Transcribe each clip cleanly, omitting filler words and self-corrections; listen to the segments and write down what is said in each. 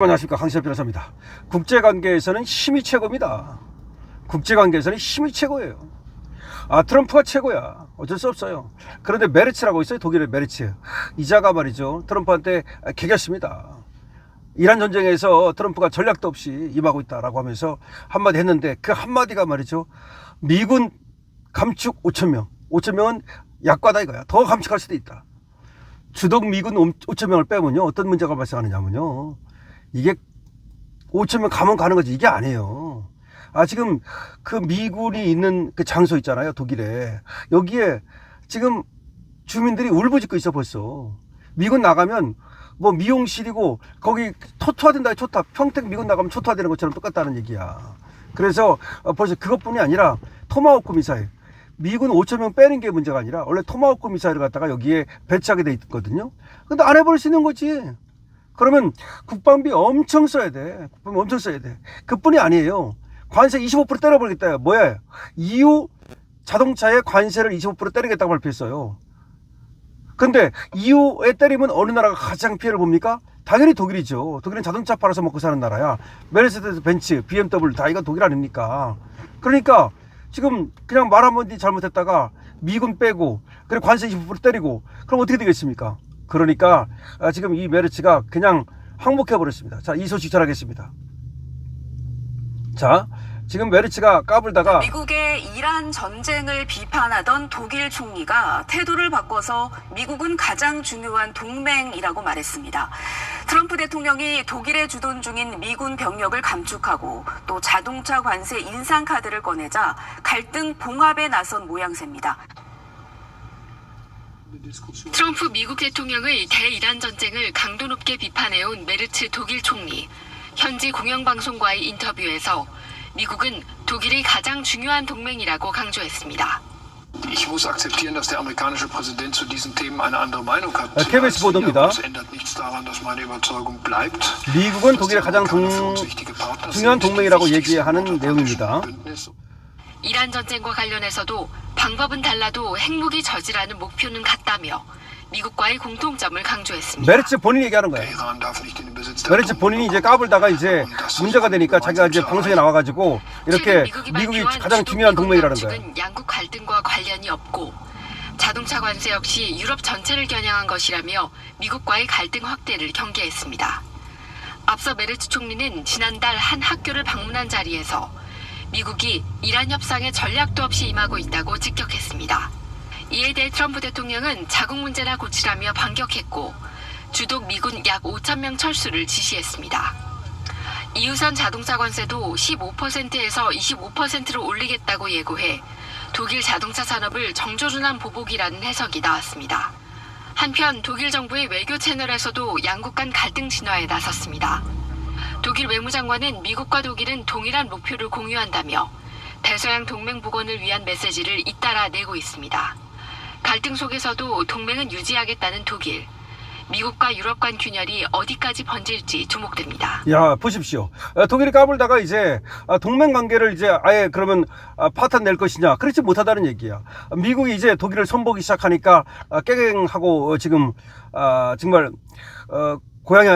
안녕하십니까, 강시엽 변호사입니다. 국제관계에서는 힘이 최고입니다. 국제관계에서는 힘이 최고예요. 트럼프가 최고야. 어쩔 수 없어요. 그런데 메르츠라고 있어요. 독일의 메르츠. 이자가 말이죠, 트럼프한테 개겼습니다. 이란 전쟁에서 트럼프가 전략도 없이 임하고 있다라고 하면서 한마디 했는데, 그 한마디가 말이죠, 미군 감축 5,000명. 5,000명은 약과다 이거야. 더 감축할 수도 있다. 주독 미군 5,000명을 빼면요, 어떤 문제가 발생하느냐면요, 이게 5,000명 가면 가는 거지, 이게 아니에요. 지금 그 미군이 있는 그 장소 있잖아요, 독일에. 여기에 지금 주민들이 울부짖고 있어. 벌써 미군 나가면 뭐 미용실이고, 거기 초토화된다. 평택 미군 나가면 초토화되는 것처럼 똑같다는 얘기야. 그래서 벌써 그것뿐이 아니라 토마호크 미사일, 미군 5,000명 빼는 게 문제가 아니라 원래 토마호크 미사일을 갖다가 여기에 배치하게 돼 있거든요. 근데 안 해버릴 수 있는 거지. 그러면 국방비 엄청 써야 돼. 국방비 엄청 써야 돼. 그뿐이 아니에요. 관세 25% 때려버리겠다. 뭐야? EU 자동차에 관세를 25% 때리겠다고 발표했어요. 근데 EU에 때리면 어느 나라가 가장 피해를 봅니까? 당연히 독일이죠. 독일은 자동차 팔아서 먹고 사는 나라야. 메르세데스 벤츠, BMW 다 이거 독일 아닙니까? 그러니까 지금 그냥 말 한마디 잘못했다가 미군 빼고, 그리고 관세 25% 때리고, 그럼 어떻게 되겠습니까? 그러니까 지금 이 메르츠가 그냥 항복해버렸습니다. 자, 이 소식 전하겠습니다. 자, 지금 메르츠가 까불다가 미국의 이란 전쟁을 비판하던 독일 총리가 태도를 바꿔서 미국은 가장 중요한 동맹이라고 말했습니다. 트럼프 대통령이 독일에 주둔 중인 미군 병력을 감축하고 또 자동차 관세 인상 카드를 꺼내자 갈등 봉합에 나선 모양새입니다. 트럼프 미국 대통령의 대이란 전쟁을 강도 높게 비판해온 메르츠 독일 총리. 현지 공영방송과의 인터뷰에서 미국은 독일의 가장 중요한 동맹이라고 강조했습니다. Ich muss akzeptieren, dass der amerikanische Präsident zu diesen Themen eine andere Meinung hat. KBS 보도입니다. Das ändert nichts daran, dass meine Überzeugung bleibt. 미국은 독일의 가장 중요한 동맹이라고 얘기하는 내용입니다. 이란 전쟁과 관련해서도 방법은 달라도 핵무기 저지라는 목표는 같다며 미국과의 공통점을 강조했습니다. 메르츠 본인이 얘기하는 거예요. 메르츠 본인이 이제 까불다가 이제 문제가 되니까 자기가 이제 방송에 나와가지고 이렇게 미국이 가장 중요한 동맹이라는 거예요. 양국 갈등과 관련이 없고 자동차 관세 역시 유럽 전체를 겨냥한 것이라며 미국과의 갈등 확대를 경계했습니다. 앞서 메르츠 총리는 지난달 한 학교를 방문한 자리에서 미국이 이란 협상에 전략도 없이 임하고 있다고 직격했습니다. 이에 대해 트럼프 대통령은 자국 문제나 고치라며 반격했고 주독 미군 약 5,000명 철수를 지시했습니다. EU산 자동차 관세도 15%에서 25%로 올리겠다고 예고해 독일 자동차 산업을 정조준한 보복이라는 해석이 나왔습니다. 한편 독일 정부의 외교 채널에서도 양국 간 갈등 진화에 나섰습니다. 독일 외무장관은 미국과 독일은 동일한 목표를 공유한다며 대서양 동맹 복원을 위한 메시지를 잇따라 내고 있습니다. 갈등 속에서도 동맹은 유지하겠다는 독일. 미국과 유럽 간 균열이 어디까지 번질지 주목됩니다. 야, 보십시오. 독일이 까불다가 이제 동맹 관계를 이제 아예 그러면 파탄 낼 것이냐? 그렇지 못하다는 얘기야. 미국이 이제 독일을 손보기 시작하니까 깨갱하고 지금 정말 고양이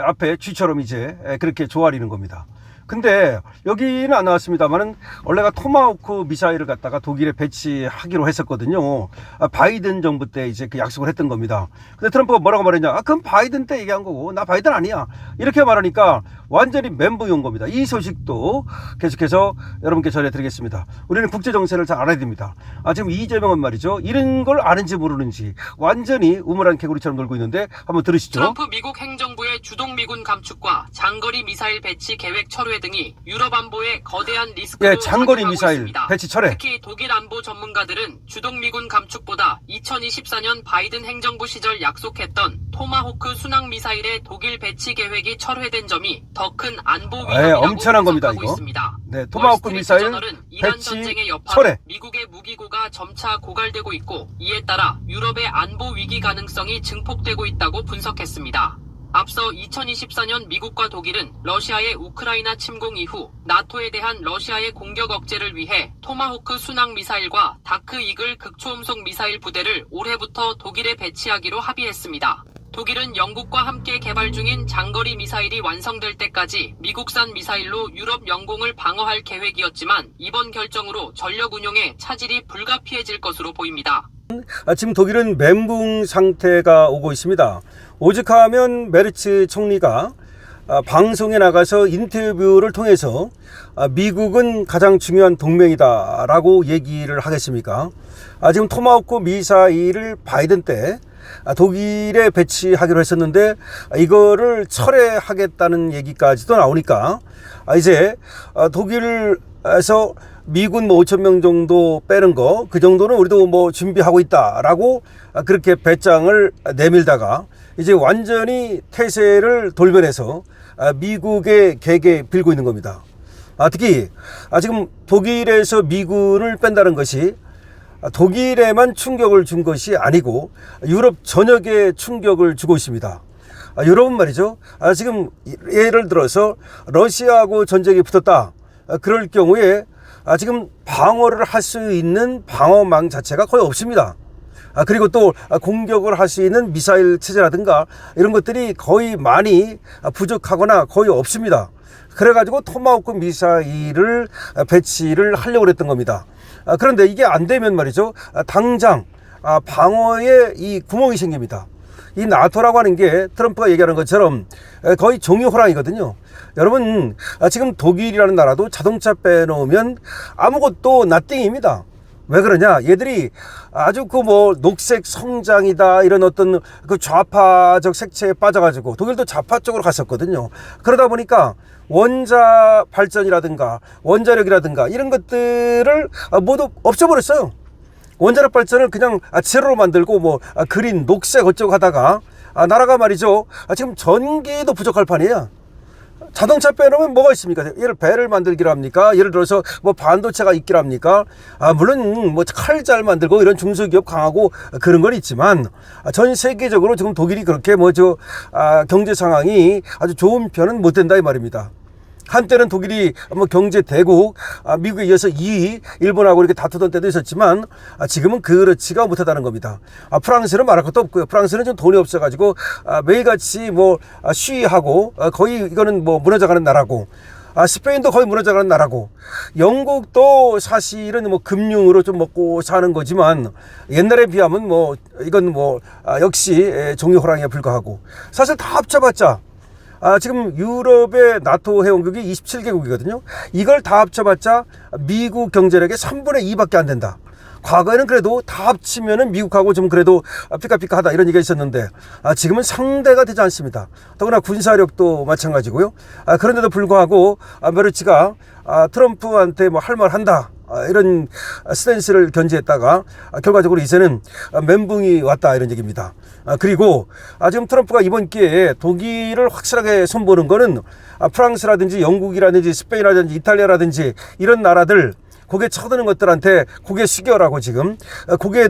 앞에 쥐처럼 이제 그렇게 조아리는 겁니다. 근데 여기는 안 나왔습니다만은 원래가 토마호크 미사일을 갖다가 독일에 배치하기로 했었거든요. 바이든 정부 때 이제 그 약속을 했던 겁니다. 근데 트럼프가 뭐라고 말했냐? 그럼 바이든 때 얘기한 거고 나 바이든 아니야. 이렇게 말하니까 완전히 멘붕이 온 겁니다. 이 소식도 계속해서 여러분께 전해드리겠습니다. 우리는 국제 정세를 잘 알아야 됩니다. 지금 이재명은 말이죠, 이런 걸 아는지 모르는지 완전히 우물안 개구리처럼 놀고 있는데 한번 들으시죠. 트럼프 미국 행정부의 주동 미군 감축과 장거리 미사일 배치 계획 철회 등이 유럽 안보에 거대한 리스크로 장거리 미사일 있습니다. 배치 철회. 특히 독일 안보 전문가들은 주동 미군 감축보다 2024년 바이든 행정부 시절 약속했던 토마호크 순항 미사일의 독일 배치 계획이 철회된 점이 더 큰 안보 위협이라고 엄청난 겁니다, 이거. 있습니다. 네, 토마호크 미사일 이란 배치 전쟁의 여파로 철회. 미국의 무기고가 점차 고갈되고 있고 이에 따라 유럽의 안보 위기 가능성이 증폭되고 있다고 분석했습니다. 앞서 2024년 미국과 독일은 러시아의 우크라이나 침공 이후 나토에 대한 러시아의 공격 억제를 위해 토마호크 순항 미사일과 다크 이글 극초음속 미사일 부대를 올해부터 독일에 배치하기로 합의했습니다. 독일은 영국과 함께 개발 중인 장거리 미사일이 완성될 때까지 미국산 미사일로 유럽 영공을 방어할 계획이었지만 이번 결정으로 전력 운용에 차질이 불가피해질 것으로 보입니다. 지금 독일은 멘붕 상태가 오고 있습니다. 오죽하면 메르츠 총리가 방송에 나가서 인터뷰를 통해서 미국은 가장 중요한 동맹이다라고 얘기를 하겠습니까? 지금 토마호크 미사일을 바이든 때 독일에 배치하기로 했었는데 이거를 철회하겠다는 얘기까지도 나오니까 이제 독일에서 미군 5,000명 정도 빼는 거 그 정도는 우리도 뭐 준비하고 있다라고 그렇게 배짱을 내밀다가 이제 완전히 태세를 돌변해서 미국의 객에 빌고 있는 겁니다. 특히 지금 독일에서 미군을 뺀다는 것이 독일에만 충격을 준 것이 아니고 유럽 전역에 충격을 주고 있습니다. 여러분 말이죠. 지금 예를 들어서 러시아하고 전쟁이 붙었다. 그럴 경우에 지금 방어를 할 수 있는 방어망 자체가 거의 없습니다. 그리고 또 공격을 할 수 있는 미사일 체제라든가 이런 것들이 거의 많이 부족하거나 거의 없습니다. 그래가지고 토마호크 미사일을 배치를 하려고 했던 겁니다. 그런데 이게 안 되면 말이죠. 당장 방어에 이 구멍이 생깁니다. 이 나토라고 하는 게 트럼프가 얘기하는 것처럼 거의 종이 호랑이거든요. 여러분 지금 독일이라는 나라도 자동차 빼놓으면 아무것도 나띵입니다. 왜 그러냐? 얘들이 아주 그 뭐 녹색 성장이다 이런 어떤 그 좌파적 색채에 빠져가지고 독일도 좌파 쪽으로 갔었거든요. 그러다 보니까 원자 발전이라든가 원자력이라든가 이런 것들을 모두 없애버렸어요. 원자력 발전을 그냥 제로로 만들고 뭐 그린 녹색 어쩌고 하다가 나라가 말이죠. 지금 전기도 부족할 판이에요. 자동차 빼놓으면 뭐가 있습니까? 예를 배를 만들기로 합니까? 예를 들어서 뭐 반도체가 있기로 합니까? 물론 뭐 칼 잘 만들고 이런 중소기업 강하고 그런 건 있지만 전 세계적으로 지금 독일이 그렇게 경제 상황이 아주 좋은 편은 못 된다 이 말입니다. 한때는 독일이 뭐 경제 대국, 미국에 이어서 2위, 일본하고 이렇게 다투던 때도 있었지만 지금은 그렇지가 못하다는 겁니다. 프랑스는 말할 것도 없고요. 프랑스는 좀 돈이 없어가지고 매일같이 뭐 시위하고 거의 이거는 뭐 무너져가는 나라고. 스페인도 거의 무너져가는 나라고, 영국도 사실은 뭐 금융으로 좀 먹고 사는 거지만 옛날에 비하면 뭐 이건 뭐 역시 종이 호랑이에 불과하고, 사실 다 합쳐봤자 지금 유럽의 나토 회원국이 27개국이거든요. 이걸 다 합쳐봤자 미국 경제력의 3분의 2밖에 안 된다. 과거에는 그래도 다 합치면은 미국하고 좀 그래도 피카피카하다 이런 얘기가 있었는데 지금은 상대가 되지 않습니다. 더구나 군사력도 마찬가지고요. 그런데도 불구하고 메르츠가 트럼프한테 뭐 할 말 한다 이런 스탠스를 견지했다가 결과적으로 이제는 멘붕이 왔다 이런 얘기입니다. 그리고 지금 트럼프가 이번 기회에 독일을 확실하게 손보는 거는 프랑스라든지 영국이라든지 스페인이라든지 이탈리아라든지 이런 나라들 고개 쳐드는 것들한테 고개 숙여라고, 지금 고개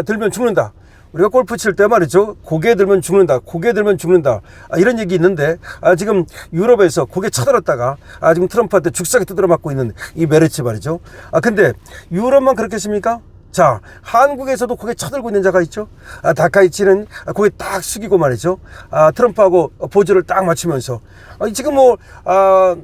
들면 죽는다. 우리가 골프 칠 때 말이죠. 고개 들면 죽는다. 고개 들면 죽는다. 이런 얘기 있는데 지금 유럽에서 고개 쳐들었다가 지금 트럼프한테 죽사게 두드려 맞고 있는 이 메르츠 말이죠. 근데 유럽만 그렇겠습니까? 자, 한국에서도 고개 쳐들고 있는 자가 있죠. 다카이치는 고개 딱 숙이고 말이죠. 트럼프하고 포즈를 딱 맞추면서 지금 뭐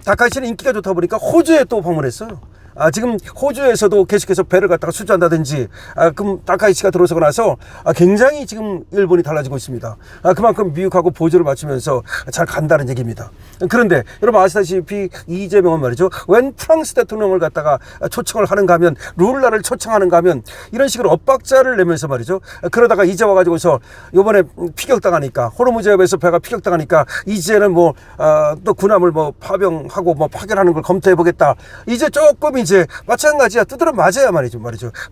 다카이치는 인기가 좋다 보니까 호주에 또 방문했어요. 지금 호주에서도 계속해서 배를 갖다가 수주한다든지 그럼 다카이치가 들어서고 나서 굉장히 지금 일본이 달라지고 있습니다. 그만큼 미국하고 보조를 맞추면서 잘 간다는 얘기입니다. 그런데 여러분 아시다시피 이재명은 말이죠, 웬 프랑스 대통령을 갖다가 초청을 하는가 하면, 룰라를 초청하는가 하면 이런 식으로 엇박자를 내면서 말이죠, 그러다가 이제 와가지고서 요번에 피격당하니까, 호르무즈해협에서 배가 피격당하니까 이제는 뭐 또 군함을 뭐 파병하고 뭐 파견하는 걸 검토해보겠다. 이제 조금 이제 마찬가지야. 두드려 맞아야 말이죠.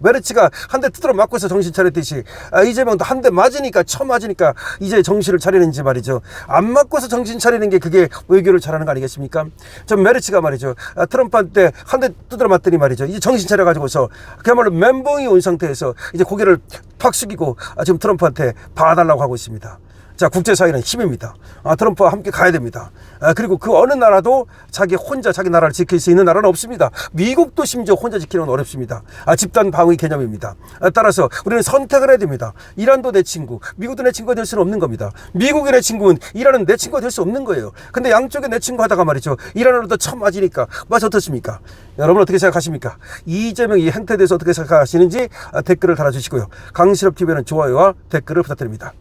메르츠가 한 대 두드려 맞고서 정신 차렸듯이 이재명도 한 대 맞으니까, 맞으니까 이제 정신을 차리는지 말이죠. 안 맞고서 정신 차리는 게 그게 외교를 잘하는 거 아니겠습니까? 전 메르츠가 말이죠, 트럼프한테 한 대 두드려 맞더니 말이죠, 이제 정신 차려가지고서 그야말로 멘붕이 온 상태에서 이제 고개를 팍 숙이고 지금 트럼프한테 봐달라고 하고 있습니다. 자, 국제사회는 힘입니다. 트럼프와 함께 가야 됩니다. 그리고 그 어느 나라도 자기 혼자 자기 나라를 지킬 수 있는 나라는 없습니다. 미국도 심지어 혼자 지키는 건 어렵습니다. 집단 방위 개념입니다. 따라서 우리는 선택을 해야 됩니다. 이란도 내 친구, 미국도 내 친구가 될 수는 없는 겁니다. 미국이 내 친구는 이란은 내 친구가 될 수 없는 거예요. 근데 양쪽에 내 친구 하다가 말이죠, 이란으로도 처음 맞으니까 맛이 어떻습니까? 여러분 어떻게 생각하십니까? 이재명 이 행태에 대해서 어떻게 생각하시는지 댓글을 달아주시고요. 강실업 TV는 좋아요와 댓글을 부탁드립니다.